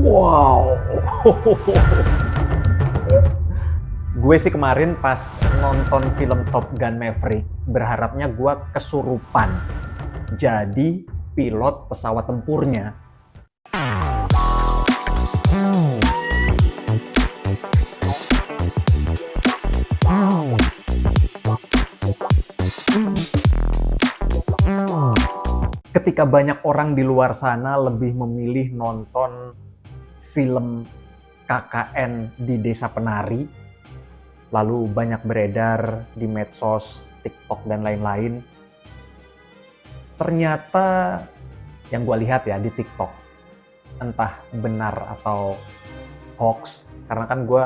Wow. Gue sih kemarin pas nonton film Top Gun Maverick, berharapnya gue kesurupan jadi pilot pesawat tempurnya. Ketika banyak orang di luar sana lebih memilih nonton film KKN di Desa Penari, lalu banyak beredar di medsos, TikTok, dan lain-lain. Ternyata yang gue lihat ya di TikTok, entah benar atau hoax, karena kan gue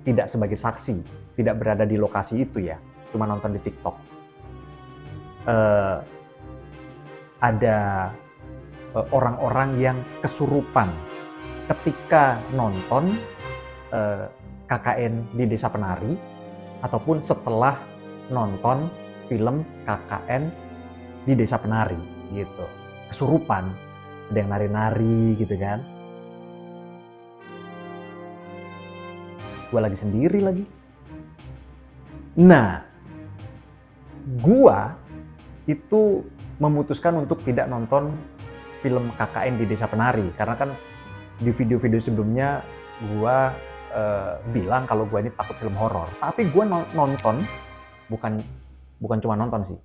tidak sebagai saksi, tidak berada di lokasi itu ya, cuma nonton di TikTok. Ada orang-orang yang kesurupan ketika nonton KKN di Desa Penari ataupun setelah nonton film KKN di Desa Penari gitu. Kesurupan, ada yang nari-nari gitu kan. Gue lagi sendiri lagi. Nah, gua itu memutuskan untuk tidak nonton film KKN di Desa Penari karena kan di video-video sebelumnya gua bilang kalau gua ini takut film horor. Tapi gua nonton bukan cuma nonton sih.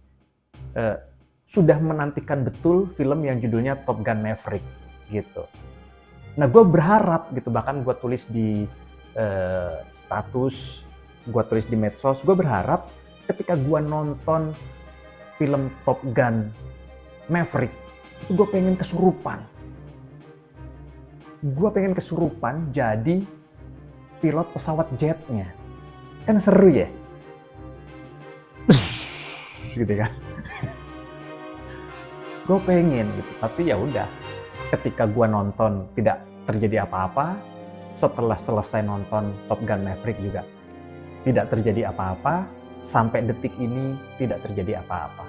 Sudah menantikan betul film yang judulnya Top Gun Maverick gitu. Nah, gua berharap gitu, bahkan gua tulis di status, gua tulis di medsos, gua berharap ketika gua nonton film Top Gun Maverick, itu gue pengen kesurupan. Gue pengen kesurupan jadi pilot pesawat jetnya. Kan seru ya? Gitu kan. Gue pengen gitu, tapi ya udah. Ketika gue nonton tidak terjadi apa-apa, setelah selesai nonton Top Gun Maverick juga tidak terjadi apa-apa, sampai detik ini tidak terjadi apa-apa.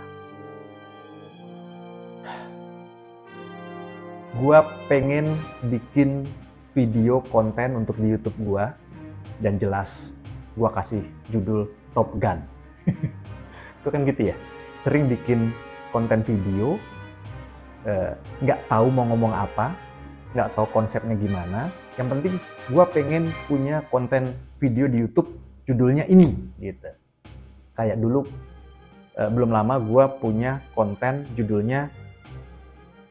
Gua pengen bikin video konten untuk di YouTube gua dan jelas gua kasih judul Top Gun. Itu kan gitu ya, sering bikin konten video, nggak tahu mau ngomong apa, nggak tahu konsepnya gimana. Yang penting gua pengen punya konten video di YouTube judulnya ini gitu. Kayak dulu belum lama gua punya konten judulnya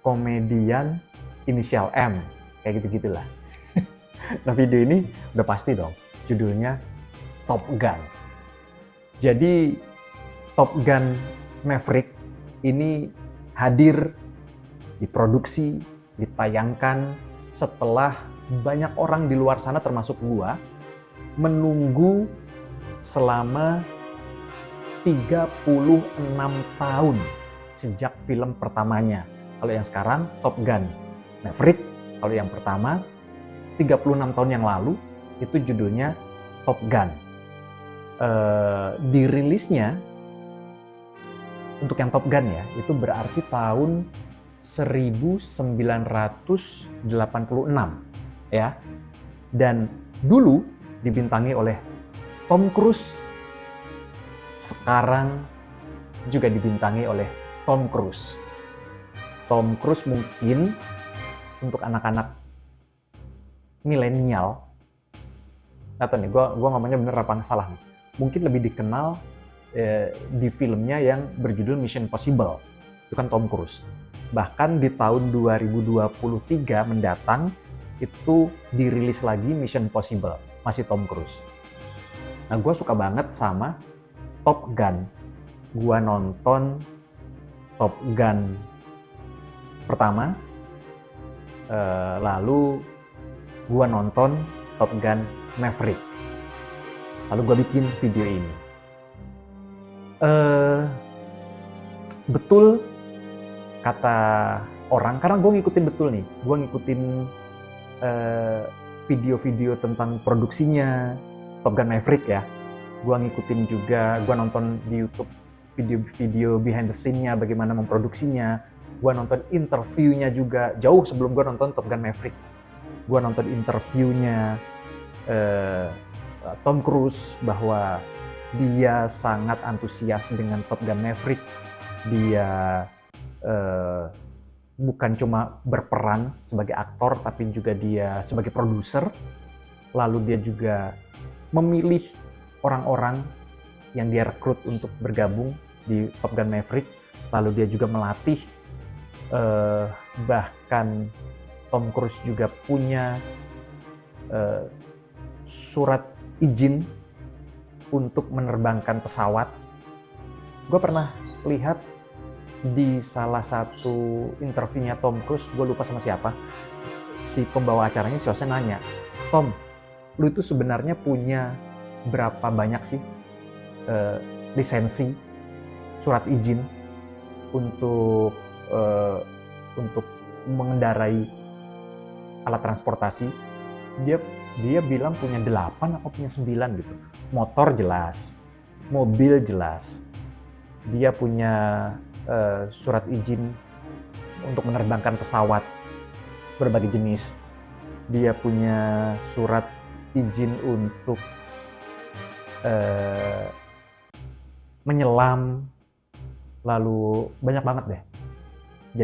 Komedian Inisial M, kayak gitu-gitulah. Nah, video ini udah pasti dong, judulnya Top Gun. Jadi Top Gun Maverick ini hadir, diproduksi, ditayangkan setelah banyak orang di luar sana termasuk gua menunggu selama 36 tahun sejak film pertamanya. Kalau yang sekarang Top Gun Maverick, kalau yang pertama 36 tahun yang lalu itu judulnya Top Gun. Dirilisnya untuk yang Top Gun ya, itu berarti tahun 1986 ya. Dan dulu dibintangi oleh Tom Cruise. Sekarang juga dibintangi oleh Tom Cruise. Tom Cruise mungkin untuk anak-anak milenial, atau nih, gue ngomongnya bener apa salah nih, mungkin lebih dikenal di filmnya yang berjudul Mission Impossible, itu kan Tom Cruise. Bahkan di tahun 2023 mendatang itu dirilis lagi Mission Impossible, masih Tom Cruise. Nah, gue suka banget sama Top Gun. Gue nonton Top Gun pertama, lalu gue nonton Top Gun Maverick, lalu gue bikin video ini. Betul kata orang, karena gue ngikutin betul nih, gue ngikutin video-video tentang produksinya Top Gun Maverick ya. Gue ngikutin juga, gue nonton di YouTube video-video behind the scene-nya, bagaimana memproduksinya. Gue nonton interviewnya juga jauh sebelum gue nonton Top Gun Maverick. gue nonton interviewnya Tom Cruise bahwa dia sangat antusias dengan Top Gun Maverick. Dia bukan cuma berperan sebagai aktor, tapi juga dia sebagai produser. Lalu dia juga memilih orang-orang yang dia rekrut untuk bergabung di Top Gun Maverick. Lalu dia juga melatih, bahkan Tom Cruise juga punya surat izin untuk menerbangkan pesawat. Gue pernah lihat di salah satu interviewnya Tom Cruise, gue lupa sama siapa, si pembawa acaranya, si hostnya nanya, Tom, lu itu sebenarnya punya berapa banyak sih lisensi, surat izin untuk mengendarai alat transportasi? Dia bilang punya 8 atau punya 9 gitu. Motor jelas, mobil jelas. Dia punya surat izin untuk menerbangkan pesawat berbagai jenis. Dia punya surat izin untuk menyelam, lalu banyak banget deh.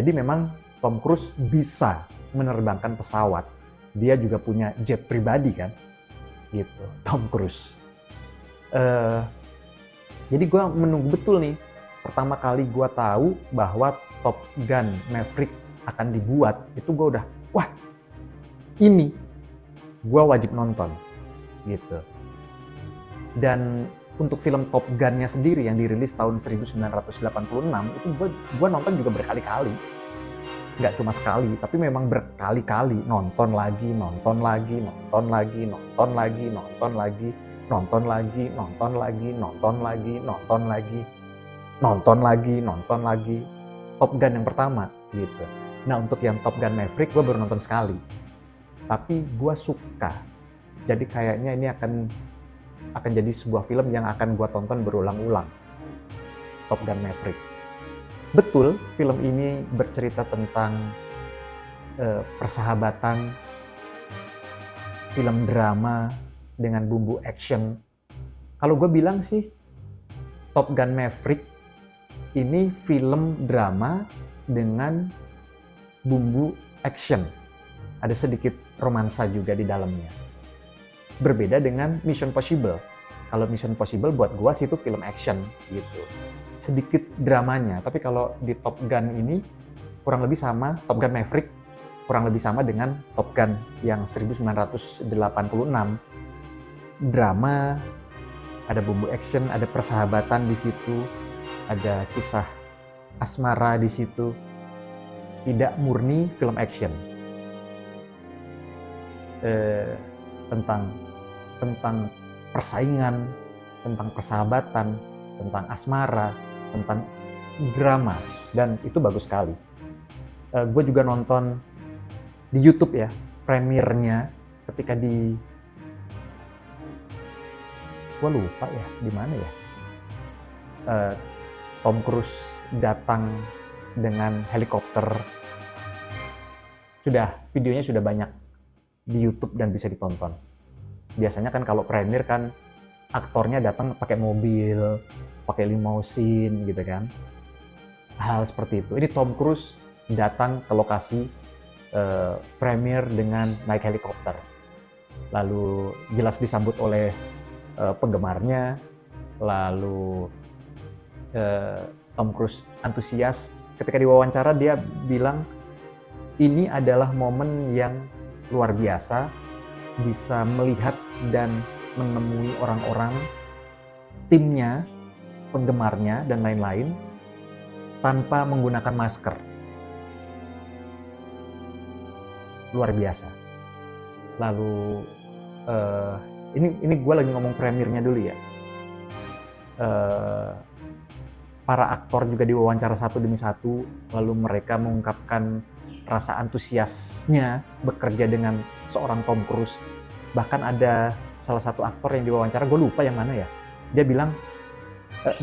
Jadi memang Tom Cruise bisa menerbangkan pesawat. Dia juga punya jet pribadi kan, gitu, Tom Cruise. Jadi gue menunggu betul nih, pertama kali gue tahu bahwa Top Gun Maverick akan dibuat, itu gue udah, wah, ini gue wajib nonton, gitu. Dan untuk film Top Gun-nya sendiri yang dirilis tahun 1986, itu gue nonton juga berkali-kali. Nggak cuma sekali, tapi memang berkali-kali, nonton lagi, nonton lagi, nonton lagi, nonton lagi, nonton lagi, nonton lagi, nonton lagi, nonton lagi, nonton lagi, nonton lagi, nonton lagi. Top Gun yang pertama, gitu. Nah, untuk yang Top Gun Maverick, gue baru nonton sekali. Tapi gue suka. Jadi kayaknya ini akan jadi sebuah film yang akan gue tonton berulang-ulang. Top Gun Maverick. Betul, film ini bercerita tentang persahabatan, film drama dengan bumbu action. Kalau gue bilang sih, Top Gun Maverick ini film drama dengan bumbu action. Ada sedikit romansa juga di dalamnya. Berbeda dengan Mission Possible. Kalau Mission Possible buat gue sih itu film action gitu. Sedikit dramanya, tapi kalau di Top Gun ini kurang lebih sama, Top Gun Maverick kurang lebih sama dengan Top Gun yang 1986. Drama, ada bumbu action, ada persahabatan di situ, ada kisah asmara di situ. Tidak murni film action. Tentang persaingan, tentang persahabatan, tentang asmara, tentang drama, dan itu bagus sekali. Gue juga nonton di YouTube ya, premiernya ketika gue lupa ya di mana ya. Tom Cruise datang dengan helikopter. Videonya sudah banyak di YouTube dan bisa ditonton. Biasanya kan kalau premier kan aktornya datang pakai mobil, pakai limousine gitu kan. Hal seperti itu. Ini Tom Cruise datang ke lokasi premier dengan naik helikopter. Lalu jelas disambut oleh penggemarnya. Lalu Tom Cruise antusias. Ketika diwawancara dia bilang, ini adalah momen yang luar biasa, bisa melihat dan menemui orang-orang, timnya, penggemarnya, dan lain-lain, tanpa menggunakan masker. Luar biasa. Lalu, ini gue lagi ngomong premiernya dulu ya. Para aktor juga diwawancara satu demi satu, lalu mereka mengungkapkan rasa antusiasnya bekerja dengan seorang Tom Cruise. Bahkan ada salah satu aktor yang diwawancara, gue lupa yang mana ya. Dia bilang,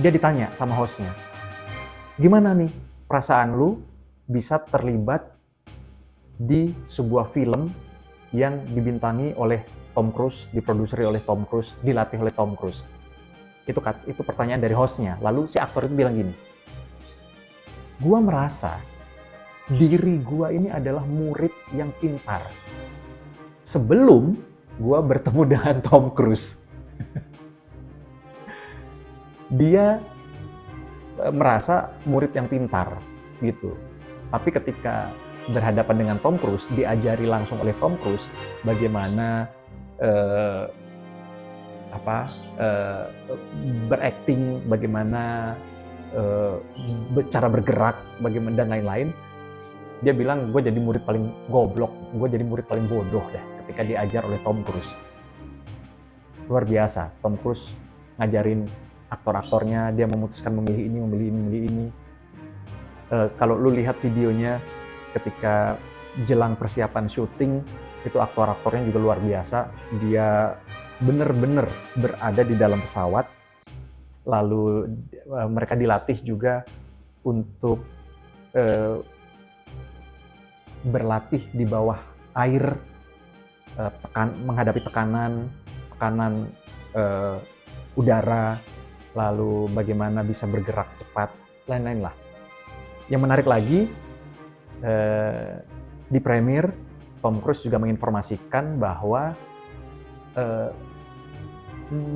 dia ditanya sama hostnya, gimana nih perasaan lu bisa terlibat di sebuah film yang dibintangi oleh Tom Cruise, diproduseri oleh Tom Cruise, dilatih oleh Tom Cruise. Itu pertanyaan dari hostnya. Lalu si aktor itu bilang gini, gua merasa diri gua ini adalah murid yang pintar sebelum gua bertemu dengan Tom Cruise. Dia merasa murid yang pintar gitu. Tapi ketika berhadapan dengan Tom Cruise, diajari langsung oleh Tom Cruise bagaimana berakting, bagaimana cara bergerak, bagaimana dan lain-lain. Dia bilang, gue jadi murid paling goblok, gue jadi murid paling bodoh deh ketika diajar oleh Tom Cruise. Luar biasa, Tom Cruise ngajarin aktor-aktornya, dia memutuskan memilih ini, memilih ini, memilih ini. Kalau lu lihat videonya ketika jelang persiapan syuting, itu aktor-aktornya juga luar biasa. Dia benar-benar berada di dalam pesawat, lalu mereka dilatih juga untuk berlatih di bawah air, menghadapi tekanan udara, lalu bagaimana bisa bergerak cepat, lain-lain lah. Yang menarik lagi, di premiere, Tom Cruise juga menginformasikan bahwa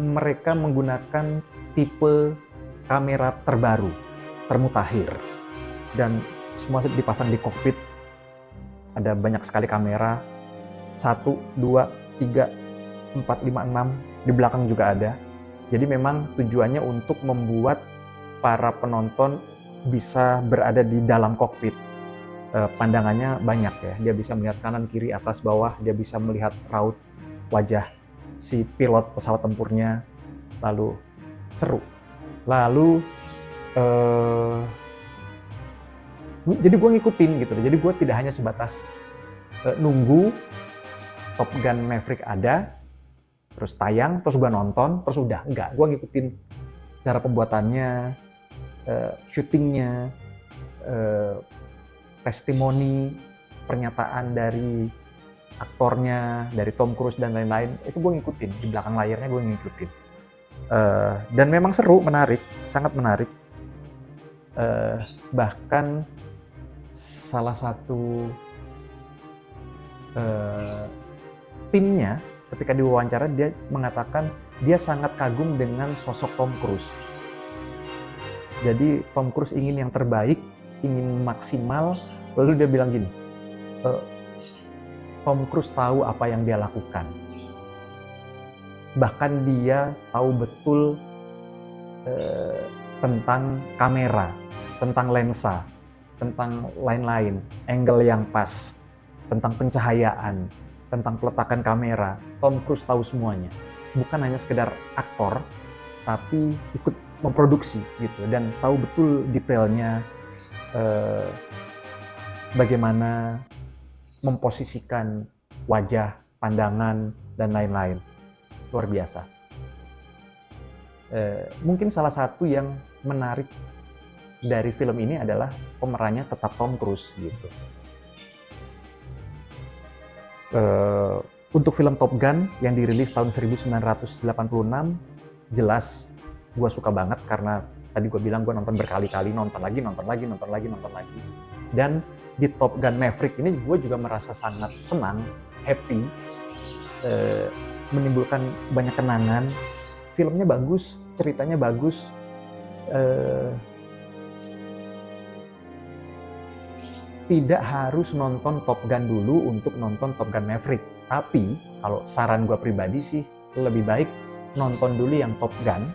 mereka menggunakan tipe kamera terbaru, termutakhir, dan semua dipasang di kokpit. Ada banyak sekali kamera, 1, 2, 3, 4, 5, 6, di belakang juga ada. Jadi memang tujuannya untuk membuat para penonton bisa berada di dalam kokpit. Pandangannya banyak ya, dia bisa melihat kanan, kiri, atas, bawah, dia bisa melihat raut wajah si pilot pesawat tempurnya, lalu seru. Lalu jadi gue ngikutin gitu, jadi gue tidak hanya sebatas nunggu Top Gun Maverick ada, terus tayang, terus gue nonton, terus udah, enggak, gue ngikutin cara pembuatannya, syutingnya, testimoni, pernyataan dari aktornya, dari Tom Cruise dan lain-lain, itu gue ngikutin, di belakang layarnya gue ngikutin. Dan memang seru, menarik, sangat menarik. Bahkan salah satu timnya ketika diwawancara dia mengatakan dia sangat kagum dengan sosok Tom Cruise. Jadi Tom Cruise ingin yang terbaik, ingin maksimal, lalu dia bilang gini, Tom Cruise tahu apa yang dia lakukan. Bahkan dia tahu betul tentang kamera, tentang lensa, tentang lain-lain, angle yang pas, tentang pencahayaan, tentang peletakan kamera. Tom Cruise tahu semuanya. Bukan hanya sekedar aktor, tapi ikut memproduksi gitu, dan tahu betul detailnya, bagaimana memposisikan wajah, pandangan, dan lain-lain. Luar biasa. Mungkin salah satu yang menarik dari film ini adalah pemerannya tetap Tom Cruise gitu. Untuk film Top Gun yang dirilis tahun 1986, jelas gue suka banget karena tadi gue bilang gue nonton berkali-kali, nonton lagi. Dan di Top Gun Maverick ini gue juga merasa sangat senang, happy, menimbulkan banyak kenangan. Filmnya bagus, ceritanya bagus, tidak harus nonton Top Gun dulu untuk nonton Top Gun Maverick. Tapi kalau saran gue pribadi sih, lebih baik nonton dulu yang Top Gun,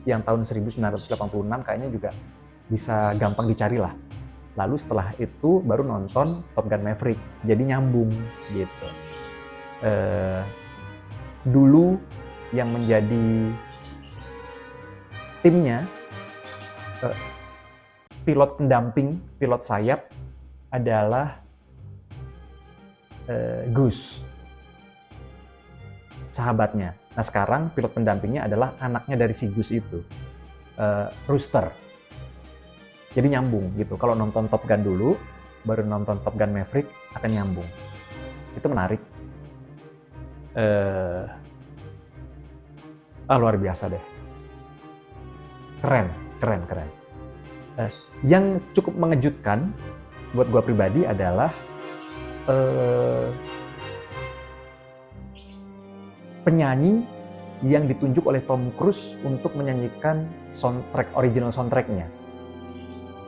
yang tahun 1986 kayaknya juga bisa gampang dicari lah. Lalu setelah itu baru nonton Top Gun Maverick, jadi nyambung gitu. Dulu yang menjadi timnya, pilot pendamping, pilot sayap adalah Goose, sahabatnya. Nah sekarang pilot pendampingnya adalah anaknya dari si Goose itu, Rooster. Jadi nyambung gitu. Kalau nonton Top Gun dulu, baru nonton Top Gun Maverick akan nyambung. Itu menarik. Luar biasa deh. Keren. Yang cukup mengejutkan buat gua pribadi adalah penyanyi yang ditunjuk oleh Tom Cruise untuk menyanyikan original soundtrack-nya.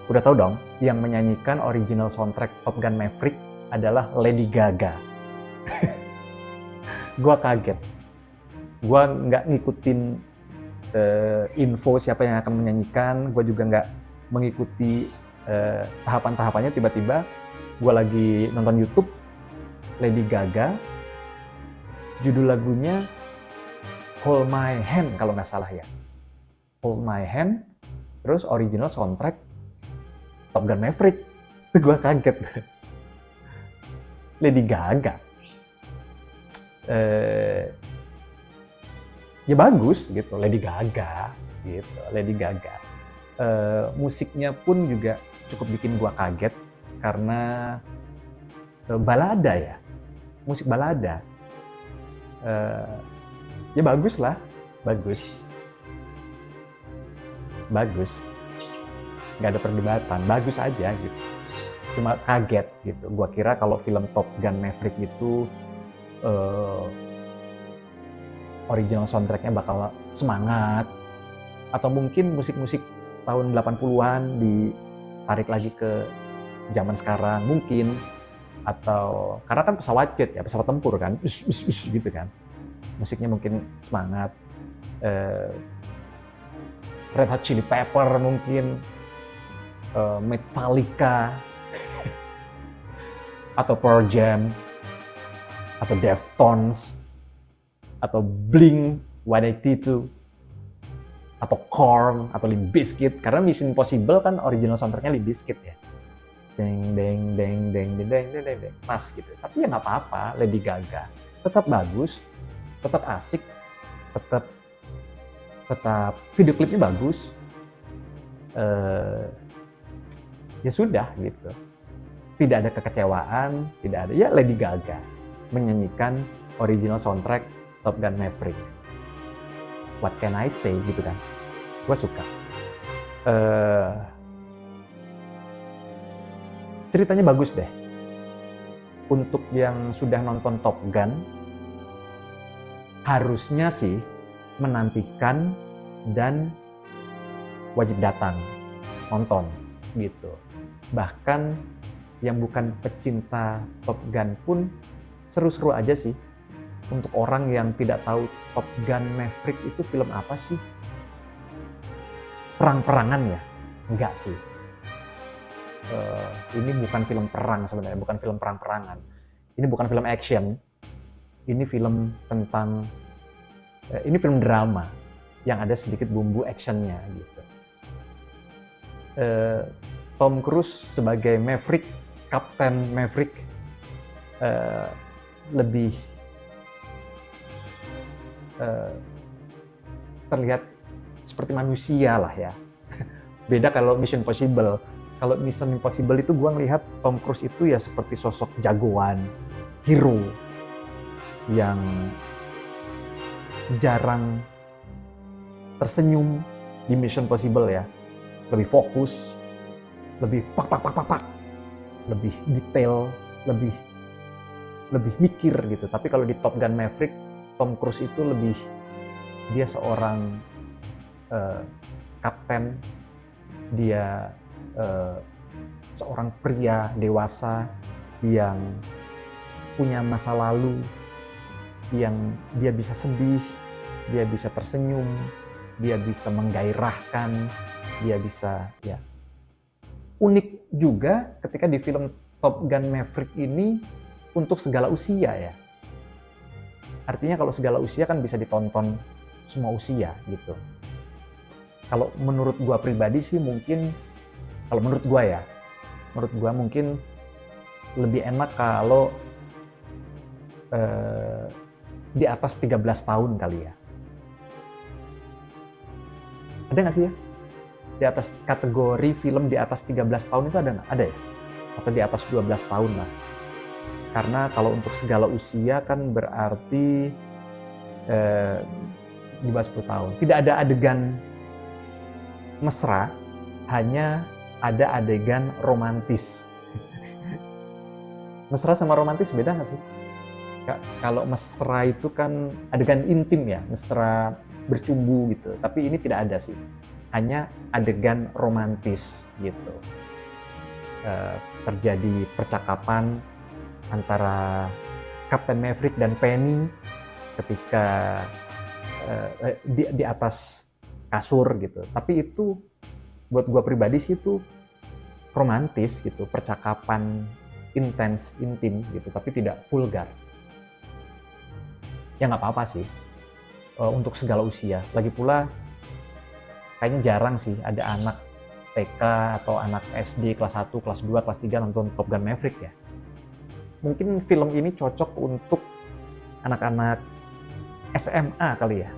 Udah tahu dong, yang menyanyikan original soundtrack Top Gun Maverick adalah Lady Gaga. Gua kaget. Gua nggak ngikutin info siapa yang akan menyanyikan. Gua juga nggak mengikuti tahapan-tahapannya. Tiba-tiba gua lagi nonton YouTube, Lady Gaga, judul lagunya Hold My Hand kalau nggak salah ya. Hold My Hand, terus original soundtrack Top Gun Maverick. Itu gue kaget. Lady Gaga. Ya bagus gitu, Lady Gaga gitu, Lady Gaga. Musiknya pun juga cukup bikin gue kaget karena balada ya, musik balada. Ya bagus lah, bagus, nggak ada perdebatan, bagus aja gitu. Cuma kaget gitu, gua kira kalau film Top Gun Maverick itu original soundtracknya bakal semangat, atau mungkin musik-musik tahun 80-an ditarik lagi ke zaman sekarang mungkin, atau karena kan pesawat jet ya, pesawat tempur kan, gitu kan. Musiknya mungkin semangat, Red Hot Chili Pepper mungkin, Metallica, atau Pearl Jam, atau Deftones, atau Blink-182, atau Korn, atau Limp Bizkit. Karena Mission Impossible kan original soundtracknya Limp Bizkit ya. Deng deng deng deng deng deng deng deng, pas gitu. Tapi ya nggak apa-apa, Lady Gaga tetap bagus, tetap asik, tetap video klipnya bagus. Ya sudah gitu. Tidak ada kekecewaan, tidak ada. Ya Lady Gaga menyanyikan original soundtrack Top Gun Maverick. What can I say gitu kan? Gue suka. Ceritanya bagus deh. Untuk yang sudah nonton Top Gun, harusnya sih menantikan dan wajib datang nonton gitu. Bahkan yang bukan pecinta Top Gun pun seru-seru aja sih. Untuk orang yang tidak tahu Top Gun Maverick itu film apa sih? Perang-perangan ya? Enggak sih. Ini bukan film perang sebenarnya, bukan film perang-perangan. Ini bukan film action. Ini film tentang, ini film drama yang ada sedikit bumbu actionnya gitu. Tom Cruise sebagai Maverick, Kapten Maverick, lebih terlihat seperti manusia lah ya. Beda kalau Mission Impossible. Kalau Mission Impossible itu gue ngelihat Tom Cruise itu ya seperti sosok jagoan, hero yang jarang tersenyum di Mission Impossible ya. Lebih fokus, lebih pak, lebih detail, lebih mikir gitu. Tapi kalau di Top Gun Maverick, Tom Cruise itu lebih, dia seorang kapten, dia seorang pria dewasa yang punya masa lalu, yang dia bisa sedih, dia bisa tersenyum, dia bisa menggairahkan, dia bisa ya. Unik juga ketika di film Top Gun Maverick ini untuk segala usia ya. Artinya kalau segala usia kan bisa ditonton semua usia gitu. Kalau menurut gua pribadi sih mungkin, kalau menurut gua mungkin lebih enak kalau di atas 13 tahun kali ya. Ada nggak sih ya? Di atas kategori film di atas 13 tahun itu ada nggak? Ada ya? Atau di atas 12 tahun lah. Karena kalau untuk segala usia kan berarti di bawah 10 tahun. Tidak ada adegan mesra, hanya ada adegan romantis. Mesra sama romantis beda nggak sih? Kalau mesra itu kan adegan intim ya, mesra bercumbu gitu. Tapi ini tidak ada sih, hanya adegan romantis gitu. Terjadi percakapan antara Captain Maverick dan Penny ketika di atas kasur gitu. Tapi itu buat gua pribadi sih itu romantis gitu, percakapan intens, intim gitu, tapi tidak vulgar. Ya nggak apa-apa sih untuk segala usia. Lagi pula kayaknya jarang sih ada anak TK atau anak SD kelas 1, kelas 2, kelas 3 nonton Top Gun Maverick ya. Mungkin film ini cocok untuk anak-anak SMA kali ya.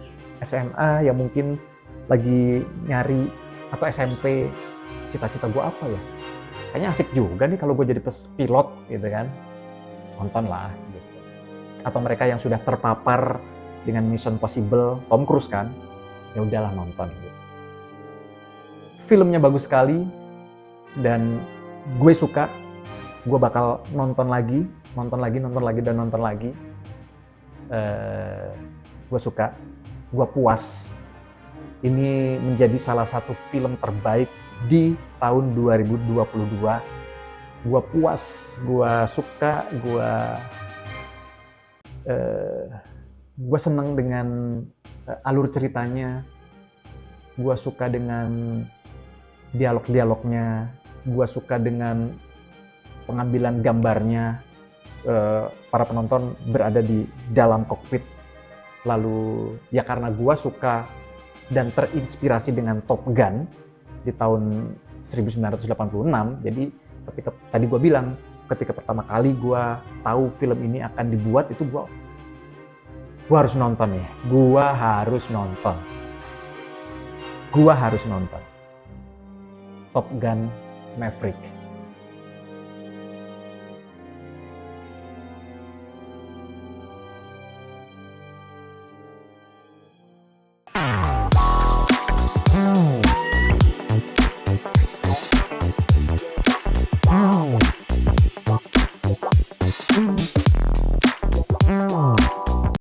SMA yang mungkin lagi nyari, atau SMP, cita-cita gue apa ya? Kayaknya asik juga nih kalau gue jadi pilot gitu kan. Nonton lah gitu. Atau mereka yang sudah terpapar dengan Mission Possible, Tom Cruise kan, ya udahlah nonton gitu. Filmnya bagus sekali dan gue suka. Gue bakal nonton lagi dan nonton lagi. Gue suka, gue puas. Ini menjadi salah satu film terbaik di tahun 2022. Gue puas, gue suka, gue seneng dengan alur ceritanya. Gue suka dengan dialog-dialognya. Gue suka dengan pengambilan gambarnya. Para penonton berada di dalam kokpit. Lalu ya karena gue suka dan terinspirasi dengan Top Gun di tahun 1986, jadi ketika tadi gue bilang, ketika pertama kali gue tahu film ini akan dibuat, itu gue harus nonton ya, gue harus nonton Top Gun Maverick.